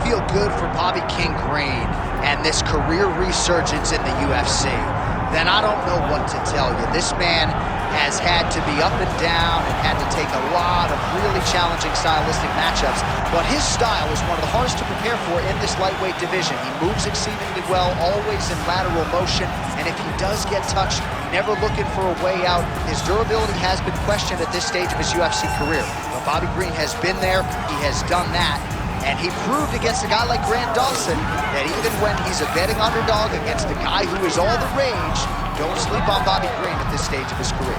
feel good for Bobby King Green and this career resurgence in the UFC, then I don't know what to tell you. This man has had to be up and down and had to take a lot of really challenging stylistic matchups, but his style is one of the hardest to prepare for in this lightweight division. He moves exceedingly well, always in lateral motion, and if he does get touched, never looking for a way out. His durability has been questioned at this stage of his UFC career, but Bobby Green has been there, he has done that, and he proved against a guy like Grant Dawson that even when he's a betting underdog against a guy who is all the rage, don't sleep on Bobby Green at this stage of his career.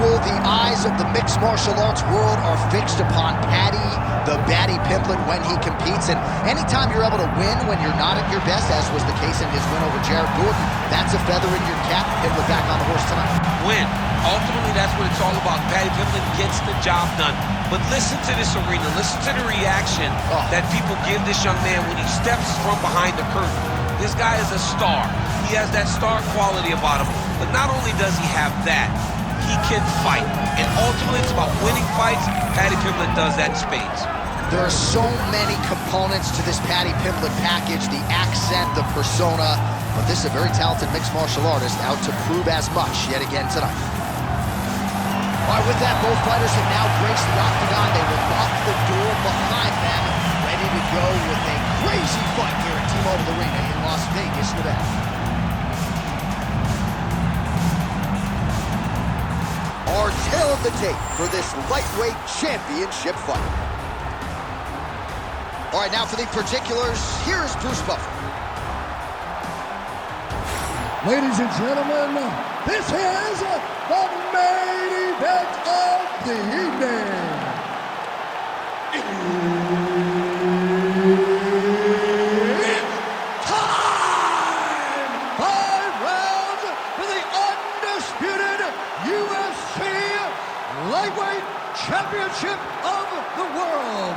The eyes of the mixed martial arts world are fixed upon Paddy, the Paddy Pimblett, when he competes. And anytime you're able to win when you're not at your best, as was the case in his win over Jared Gordon, that's a feather in your cap. Pimblett back on the horse tonight. Win. Ultimately, that's what it's all about. Paddy Pimblett gets the job done. But listen to this arena. Listen to the reaction that people give this young man when he steps from behind the curtain. This guy is a star. He has that star quality about him. But not only does he have that, he can fight, and ultimately it's about winning fights. Paddy Pimblett does that in spades. There are so many components to this Paddy Pimblett package, the accent, the persona, but this is a very talented mixed martial artist out to prove as much yet again tonight. All right, with that, both fighters have now graced the octagon. They will lock the door behind them, ready to go with a crazy fight here at T-Mobile Arena in Las Vegas, Nevada. Our tale of the tape for this lightweight championship fight. All right, now for the particulars, here's Bruce Buffer. Ladies and gentlemen, this is the main event of the evening. It's time! 5 rounds for the undisputed UFC Lightweight Championship of the World.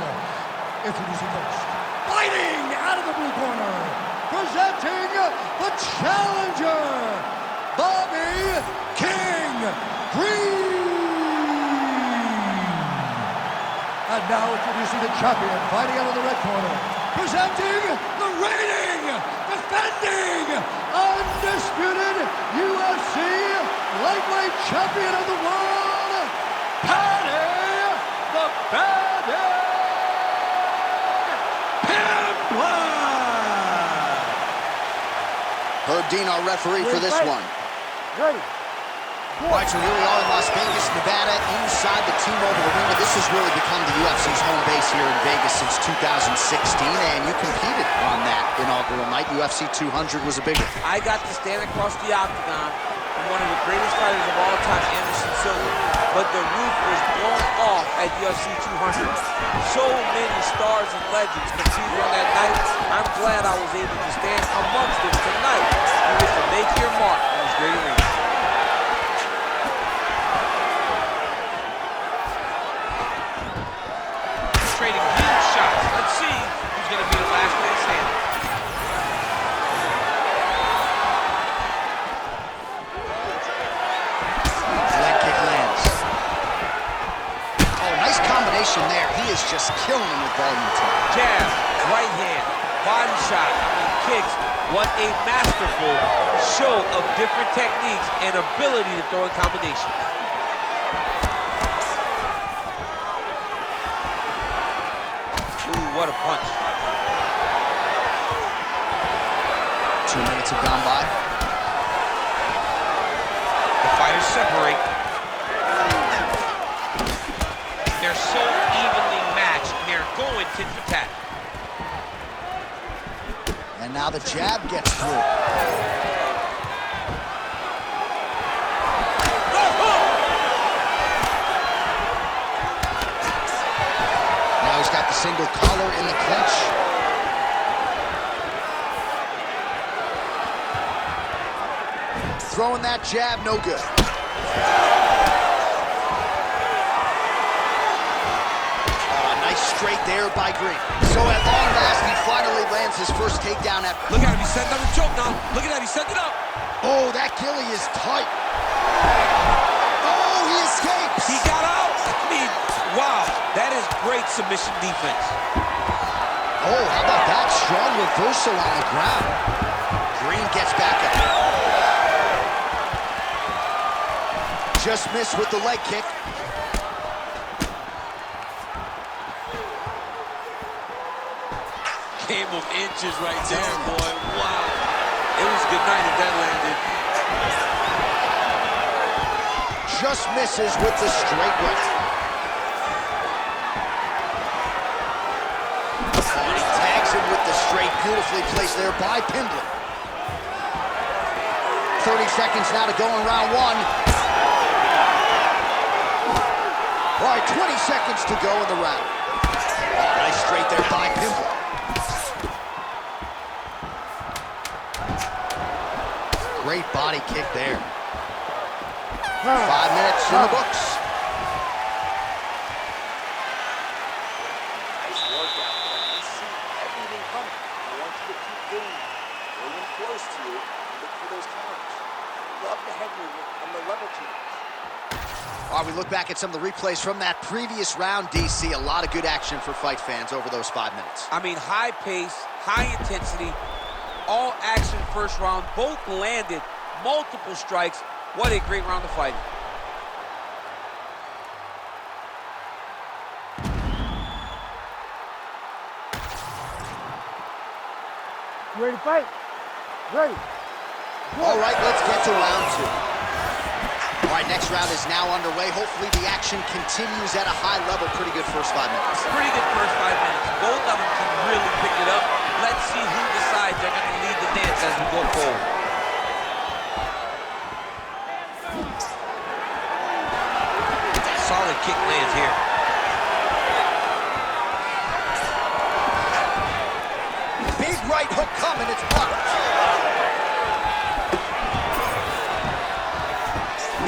Introducing first, fighting out of the blue corner, presenting the challenger, Bobby King Green. And now introducing the champion, fighting out of the red corner, presenting the reigning, defending, undisputed UFC Lightweight Champion of the World, Paddy the Paddy Pimblett. Herb Dean, our referee for this one. Ready. All right, so here we are in Las Vegas, Nevada, inside the T-Mobile Arena. This has really become the UFC's home base here in Vegas since 2016, and you competed on that inaugural night. UFC 200 was a big one. I got to stand across the octagon from one of the greatest fighters of all time, Anderson Silva, but the roof was blown off at UFC 200. So many stars and legends competed on that night. I'm glad I was able to stand amongst them tonight. You get to make your mark in this great arena. Trading huge shots. Let's see who's going to be the last man standing. Leg kick lands. Oh, nice combination there. He is just killing him with volume tonight. Jab, right hand, body shot, kicks. What a masterful show of different techniques and ability to throw in combination. What a punch. 2 minutes have gone by. The fighters separate. They're so evenly matched. They're going tit for tat. And now the jab gets through. Got the single collar in the clinch. throwing that jab, no good. Nice straight there by Green. So at long last, he finally lands his first takedown. Look at him, he's setting up a choke now. Look at that, he's setting it up. Oh, that Gilly is tight. Oh, he escapes. He got out. I mean, wow, that is great submission defense. Oh, how about that strong reversal on the ground. Green gets back up. Just missed with the leg kick. Game of inches right there, boy. Wow. It was good night if that landed. Just misses with the straight right. And he tags him with the straight, beautifully placed there by Pimblett. 30 seconds now to go in round one. All right, 20 seconds to go in the round. Oh, nice straight there by Pimblett. Great body kick there. 5 minutes in the books. Nice workout. You see everything coming. I want you to keep getting really close to you and look for those counters. Love the head movement and the level change. All right, we look back at some of the replays from that previous round, DC. A lot of good action for fight fans over those 5 minutes. I mean, high pace, high intensity, all action first round. Both landed multiple strikes. What a great round of fighting. You ready to fight? Ready. All right, let's get to round two. All right, next round is now underway. Hopefully the action continues at a high level. Pretty good first 5 minutes. Pretty good first 5 minutes. Both of them can really pick it up. Let's see who decides they're going to lead the dance as we go forward. Solid kick lands here. Big right hook coming, it's blocked.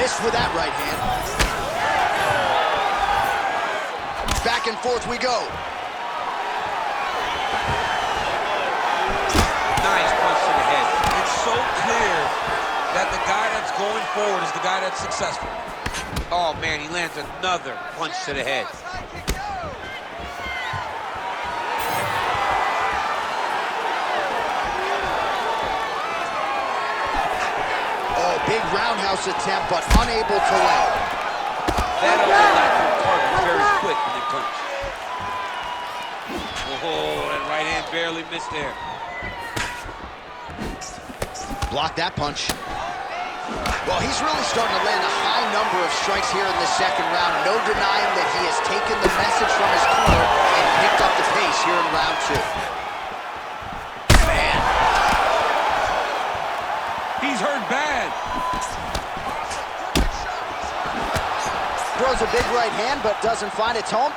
Missed with that right hand. Back and forth we go. Nice punch to the head. It's so clear that the guy that's going forward is the guy that's successful. Oh, man, he lands another punch to the head. Oh, big roundhouse attempt, but unable to land. That overlapping target very quick when they punch. Oh, that right hand barely missed there. Block that punch. Well, he's really starting to land a high number of strikes here in the second round. No denying that he has taken the message from his corner and picked up the pace here in round two. Man. He's hurt bad. Throws a big right hand, but doesn't find its home.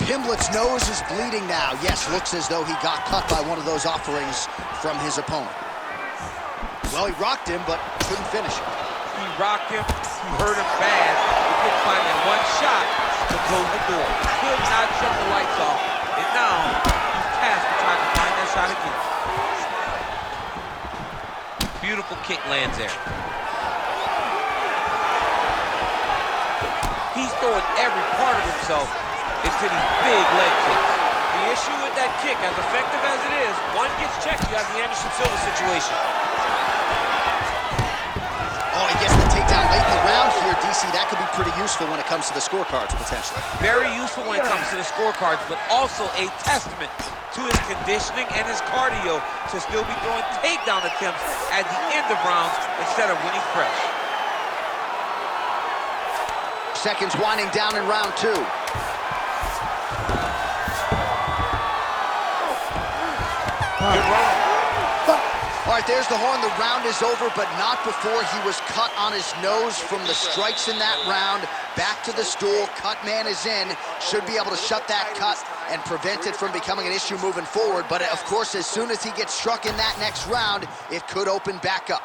Pimblett's nose is bleeding now. Yes, looks as though he got cut by one of those offerings from his opponent. Well, he rocked him, but couldn't finish him. He rocked him, he hurt him bad. He couldn't find that one shot to close the door. He could not shut the lights off, and now he's tasked with trying to find that shot again. Beautiful kick lands there. He's throwing every part of himself into these big leg kicks. The issue with that kick, as effective as it is, one gets checked, you have the Anderson Silva situation. Oh, he gets the takedown late in the round here, DC. That could be pretty useful when it comes to the scorecards, potentially. Very useful when it comes to the scorecards, but also a testament to his conditioning and his cardio to still be throwing takedown attempts at the end of rounds instead of winning fresh. Seconds winding down in round two. Good round. right, there's the horn. The round is over, but not before he was cut on his nose from the strikes in that round. Back to the stool. Cut man is in. Should be able to shut that cut and prevent it from becoming an issue moving forward. But, of course, as soon as he gets struck in that next round, it could open back up.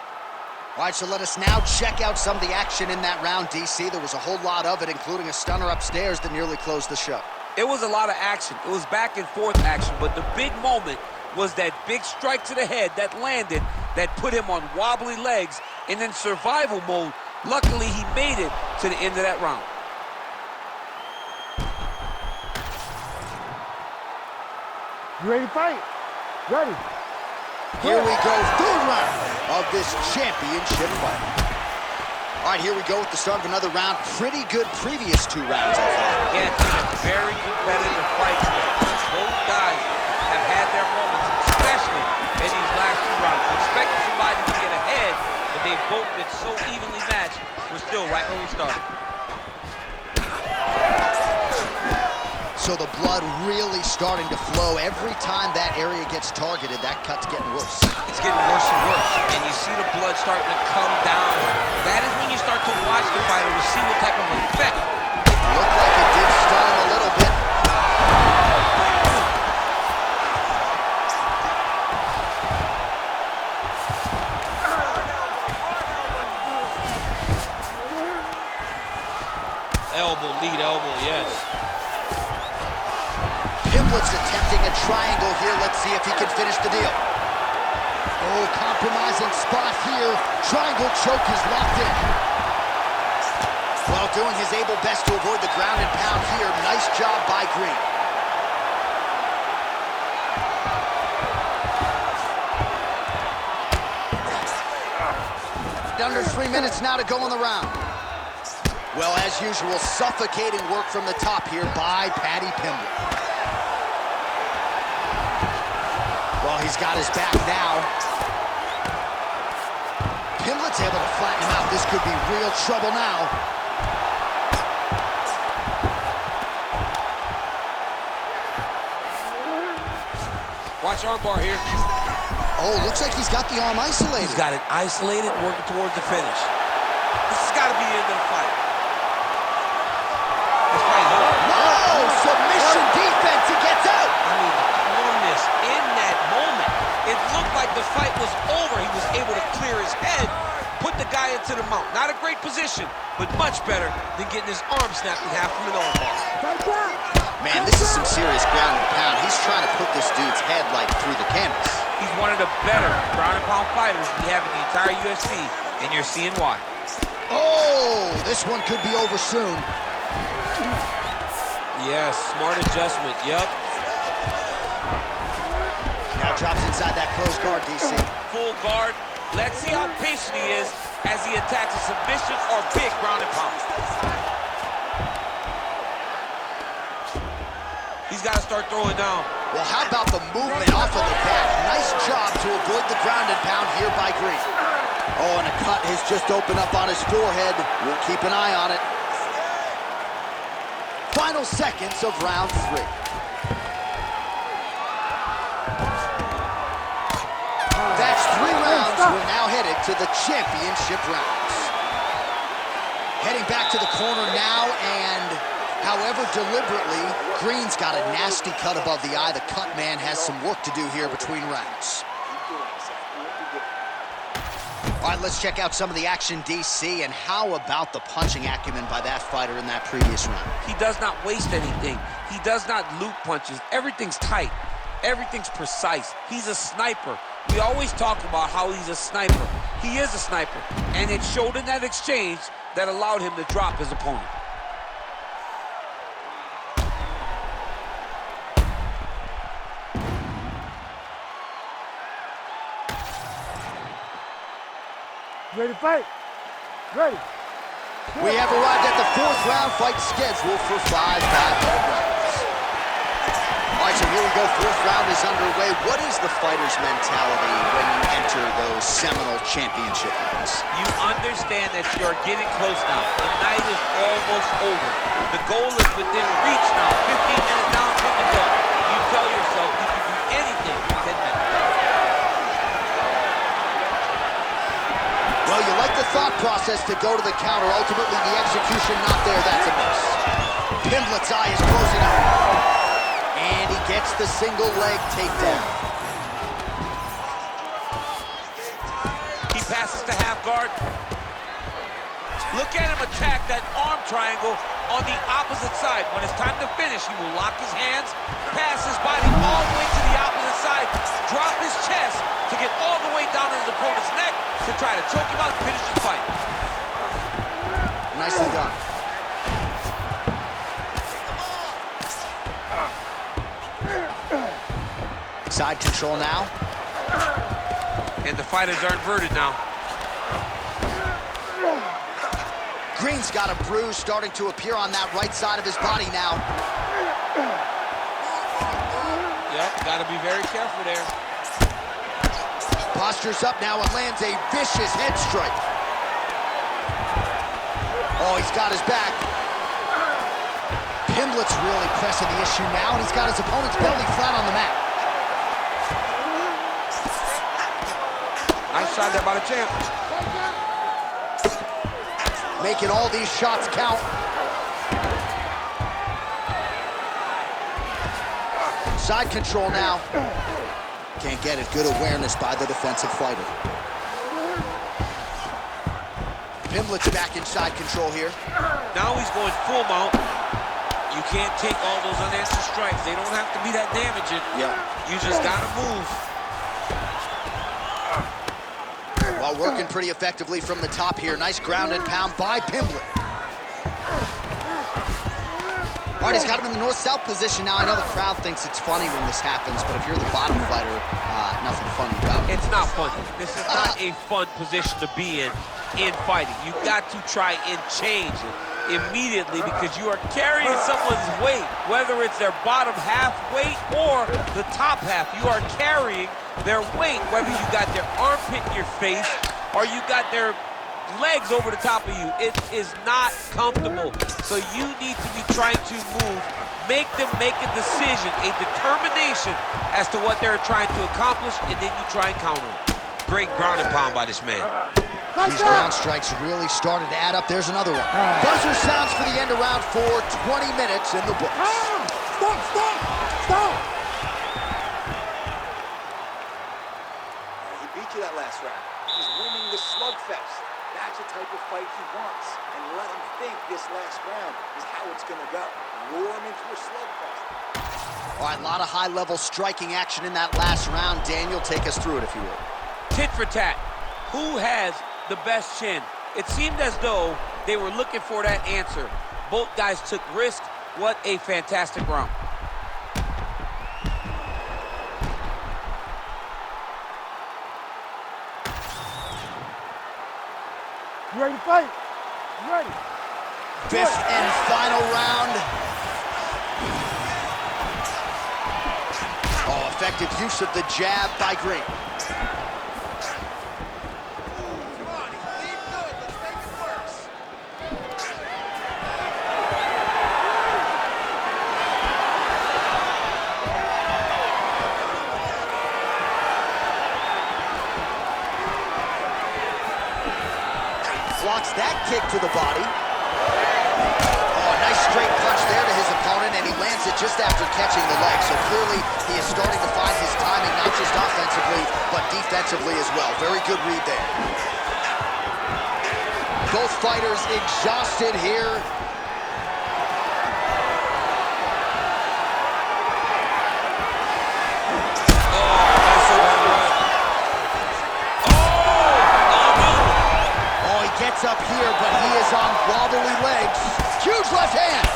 All right, so let us now check out some of the action in that round, DC. There was a whole lot of it, including a stunner upstairs that nearly closed the show. It was a lot of action. It was back and forth action, but the big moment was that big strike to the head that landed, that put him on wobbly legs, and in survival mode, luckily he made it to the end of that round. You ready to fight? Ready. Here we go, third round of this championship fight. All right, here we go with the start of another round. Pretty good previous two rounds, I thought. Yeah, it's been a very competitive fight. Both guys have had their moments, especially in these last two rounds. Expecting somebody to get ahead, but they've both been so evenly matched. We're still right where we started. So the blood really starting to flow. Every time that area gets targeted, that cut's getting worse. It's getting worse and worse, and you see the blood starting to come down. That is when you start to watch the fighter to see what type of effect. Looked like it did stun him a little bit. Elbow, lead elbow, yes. Pimblett's attempting a triangle here. Let's see if he can finish the deal. Oh, compromising spot here. Triangle choke is locked in. Well, doing his able best to avoid the ground and pound here. Nice job by Green. Under 3 minutes now to go in the round. Well, as usual, suffocating work from the top here by Paddy Pimblett. Well, he's got his back now. Pimblett's able to flatten him out. This could be real trouble now. Watch armbar here. Oh, looks like he's got the arm isolated. He's got it isolated, working towards the finish. This has got to be the end of the fight. This fight is over. Whoa, submission defense, he gets out. I mean, the calmness in that moment. It looked like the fight was over. He was able to clear his head, put the guy into the mount. Not a great position, but much better than getting his arm snapped in half from an armbar. Man, this is some serious ground and pound. He's trying to put this dude's head like through the canvas. He's one of the better ground and pound fighters we have in the entire UFC, and you're seeing why. Oh, this one could be over soon. Yes, smart adjustment, yep. Now drops inside that closed guard, DC. Full guard. Let's see how patient he is as he attacks a submission or big ground and pound. He's got to start throwing down. Well, how about the movement off of the back? Nice job to avoid the ground and pound here by Green. Oh, and a cut has just opened up on his forehead. We'll keep an eye on it. Final seconds of round 3. That's 3 rounds. We're now headed to the championship rounds. Heading back to the corner now, and however deliberately, Green's got a nasty cut above the eye. The cut man has some work to do here between rounds. All right, let's check out some of the action, DC, and how about the punching acumen by that fighter in that previous round? He does not waste anything. He does not loop punches. Everything's tight. Everything's precise. He's a sniper. We always talk about how he's a sniper. He is a sniper, and it showed in that exchange that allowed him to drop his opponent. Ready to fight? Ready. We have arrived at the 4th round fight scheduled for 5 5-minute rounds. All right, so here we go. 4th round is underway. What is the fighter's mentality when you enter those seminal championship rounds? You understand that you're getting close now. The night is almost over. The goal is within reach now. 15 minutes down from the goal. You tell yourself you can do anything in 10 minutes. Well, you like the thought process to go to the counter. Ultimately, the execution not there. That's a miss. Pimblett's eye is closing up. And he gets the single leg takedown. He passes to half guard. Look at him attack that arm triangle on the opposite side. When it's time to finish, he will lock his hands, pass his body all the way to the opposite side, drop his chest to get all the way down to his opponent's neck to try to choke him out and finish the fight. Nicely done. Side control now. And the fighters are inverted now. Green's got a bruise starting to appear on that right side of his body now. Yep, gotta be very careful there. Postures up now and lands a vicious head strike. Oh, he's got his back. Pimblett's really pressing the issue now, and he's got his opponent's belly flat on the mat. Nice shot there by the champ. Making all these shots count. Side control now. Can't get it. Good awareness by the defensive fighter. Pimblett's back in side control here. Now he's going full mount. You can't take all those unanswered strikes. They don't have to be that damaging. Yeah. You just gotta move. While working pretty effectively from the top here. Nice ground and pound by Pimblett. All right, he's got him in the north-south position now. I know the crowd thinks it's funny when this happens, but if you're the bottom fighter, nothing funny about it. It's not funny. This is not a fun position to be in fighting. You got to try and change it immediately because you are carrying someone's weight, whether it's their bottom half weight or the top half. You are carrying their weight, whether you got their armpit in your face or you got their legs over the top of you. It is not comfortable. So you need to be trying to move, make them make a decision, a determination as to what they're trying to accomplish, and then you try and counter it. Great ground and pound by this man. These ground strikes really started to add up. There's another one. Buzzer sounds for the end of round 4, 20 minutes in the books. Stop, stop, stop. He beat you that last round. He's winning the slugfest. That's the type of fight he wants. And let him think this last round is how it's going to go. Lure him into a slugfest. All right, a lot of high-level striking action in that last round. Daniel, take us through it, if you will. Tit for tat. Who has the best chin? It seemed as though they were looking for that answer. Both guys took risks. What a fantastic round. You ready to fight? You ready? Fifth and final round. Oh, effective use of the jab by Green. Blocks that kick to the body. Oh, nice straight punch there to his opponent, and he lands it just after catching the leg. So clearly, he is starting to find his timing, not just offensively, but defensively as well. Very good read there. Both fighters exhausted here. Gets up here, but he is on wobbly legs. Huge left hand.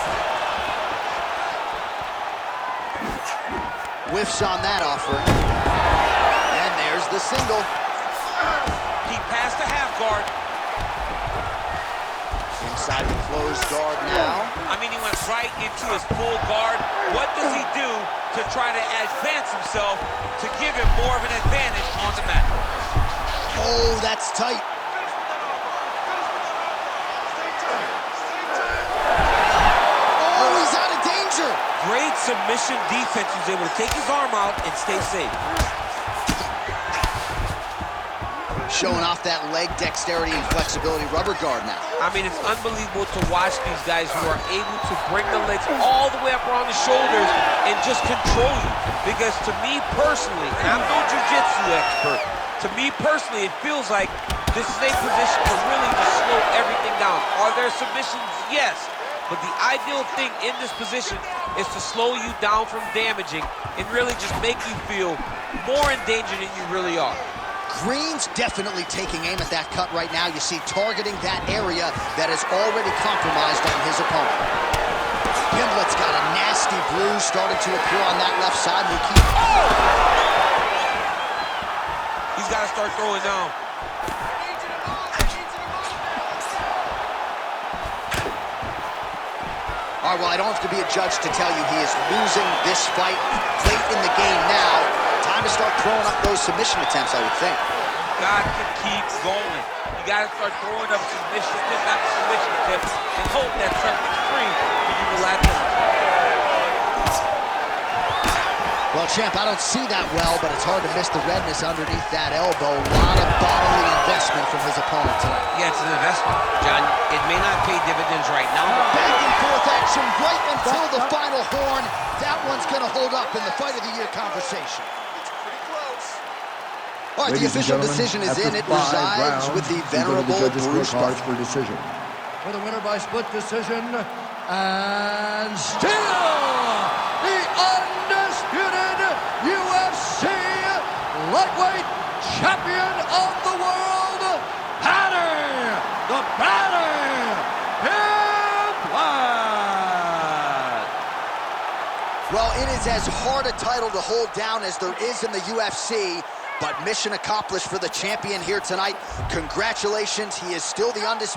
Whiffs on that offer. And there's the single. He passed the half guard. Inside the closed guard now. I mean, he went right into his full guard. What does he do to try to advance himself to give him more of an advantage on the mat? Oh, that's tight. Great submission defense. He was able to take his arm out and stay safe. showing off that leg dexterity and flexibility rubber guard now. I mean, it's unbelievable to watch these guys who are able to bring the legs all the way up around the shoulders and just control you. Because to me personally, and I'm no jiu-jitsu expert, to me personally, it feels like this is a position to really just slow everything down. Are there submissions? Yes. But the ideal thing in this position is to slow you down from damaging and really just make you feel more in danger than you really are. Green's definitely taking aim at that cut right now. You see targeting that area that is already compromised on his opponent. Pimblett's got a nasty bruise starting to appear on that left side. He's got to start throwing down. All right, well, I don't have to be a judge to tell you he is losing this fight late in the game now. Time to start throwing up those submission attempts, I would think. You got to keep going. You got to start throwing up submission attempts after submission attempts and hope that something's free for you to latch on. Well, champ, I don't see that well, but it's hard to miss the redness underneath that elbow. A lot of bodily investment from his opponent tonight. Yeah, it's an investment, John. It may not pay dividends right now. Back and forth action right until the final horn. That one's going to hold up in the fight of the year conversation. It's pretty close. All right, the official decision is in. It resides with the venerable Bruce Buffer. For decision. For the winner by split decision, and still the undisputed UFC lightweight champion of the world, Paddy, the Paddy Pimblett. Well, it is as hard a title to hold down as there is in the UFC, but mission accomplished for the champion here tonight. Congratulations, he is still the undisputed.